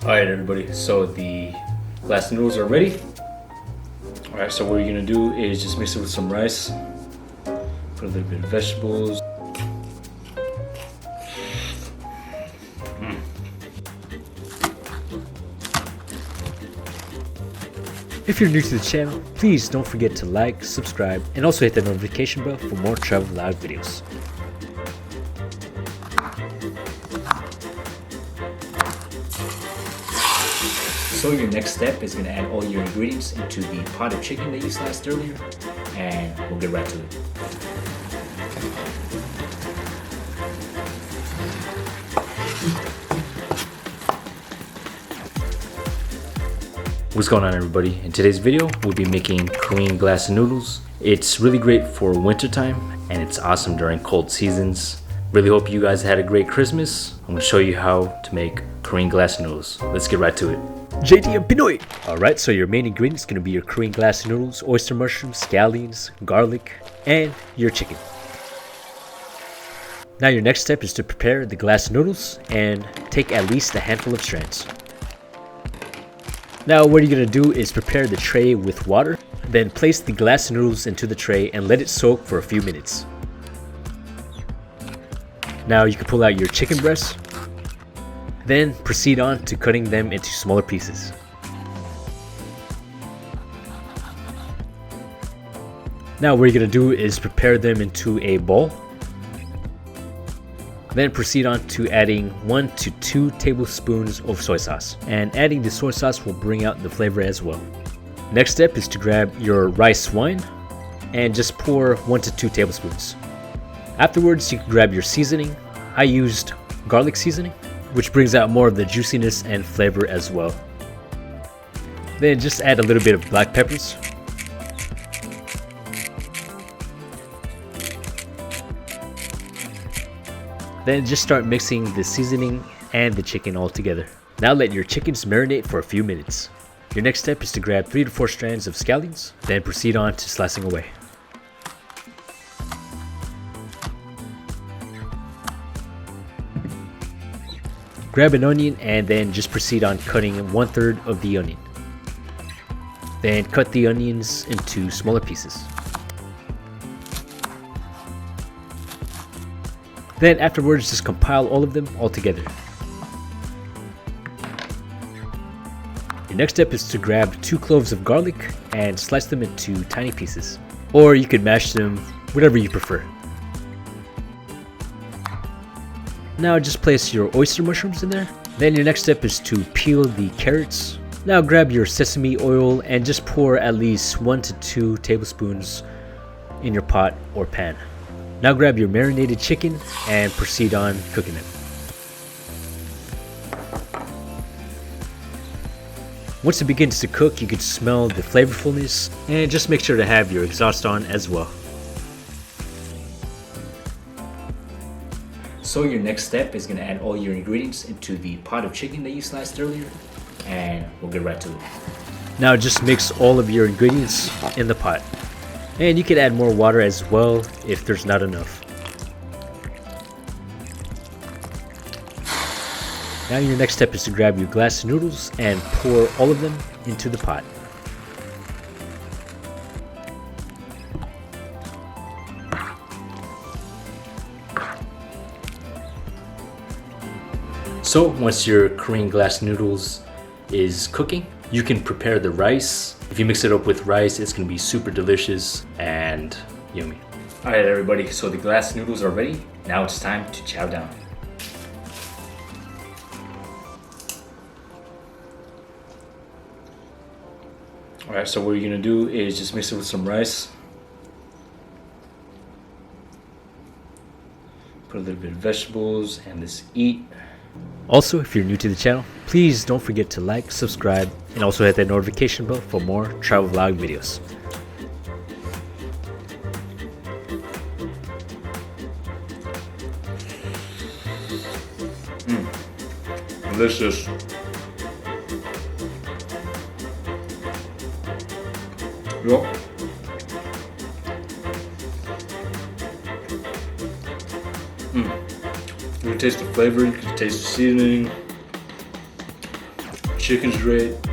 Alright everybody, so the glass noodles are ready. Alright, so what you're gonna do is just mix it with some rice. Put a little bit of vegetables. If you're new to the channel, please don't forget to like, subscribe, and also hit the notification bell for more travel vlog videos. So your next step is gonna add all your ingredients into the pot of chicken that you sliced earlier, and we'll get right to it. What's going on everybody? In today's video, we'll be making Korean glass noodles. It's really great for winter time and it's awesome during cold seasons. Really hope you guys had a great Christmas. I'm gonna show you how to make Korean glass noodles. Let's get right to it. JD and Pinoy! Alright, so your main ingredients is going to be your Korean glass noodles, oyster mushrooms, scallions, garlic, and your chicken. Now your next step is to prepare the glass noodles and take at least a handful of strands. Now what you're going to do is prepare the tray with water, then place the glass noodles into the tray and let it soak for a few minutes. Now you can pull out your chicken breasts, then proceed on to cutting them into smaller pieces. Now what you're going to do is prepare them into a bowl. Then proceed on to adding 1 to 2 tablespoons of soy sauce. And adding the soy sauce will bring out the flavor as well. Next step is to grab your rice wine and just pour 1 to 2 tablespoons. Afterwards you can grab your seasoning. I used garlic seasoning, which brings out more of the juiciness and flavor as well. Then just add a little bit of black peppers. Then just start mixing the seasoning and the chicken all together. Now let your chickens marinate for a few minutes. Your next step is to grab 3 to 4 strands of scallions, then proceed on to slicing away. Grab an onion and then just proceed on cutting 1/3 of the onion. Then cut the onions into smaller pieces. Then afterwards just compile all of them all together. Your next step is to grab 2 cloves of garlic and slice them into tiny pieces. Or you could mash them, whatever you prefer. Now just place your oyster mushrooms in there. Then your next step is to peel the carrots. Now grab your sesame oil and just pour at least 1 to 2 tablespoons in your pot or pan. Now grab your marinated chicken and proceed on cooking it. Once it begins to cook, you can smell the flavorfulness, and just make sure to have your exhaust on as well. So your next step is going to add all your ingredients into the pot of chicken that you sliced earlier, and we'll get right to it. Now just mix all of your ingredients in the pot. And you can add more water as well if there's not enough. Now your next step is to grab your glass noodles and pour all of them into the pot. So once your Korean glass noodles is cooking, you can prepare the rice. If you mix it up with rice, it's gonna be super delicious and yummy. All right, everybody, so the glass noodles are ready. Now it's time to chow down. All right, so what you're gonna do is just mix it with some rice. Put a little bit of vegetables and just eat. Also, if you're new to the channel, please don't forget to like, subscribe, and also hit that notification bell for more travel vlog videos. Delicious. Yep. You can taste the flavor, you can taste the seasoning. Chicken's great.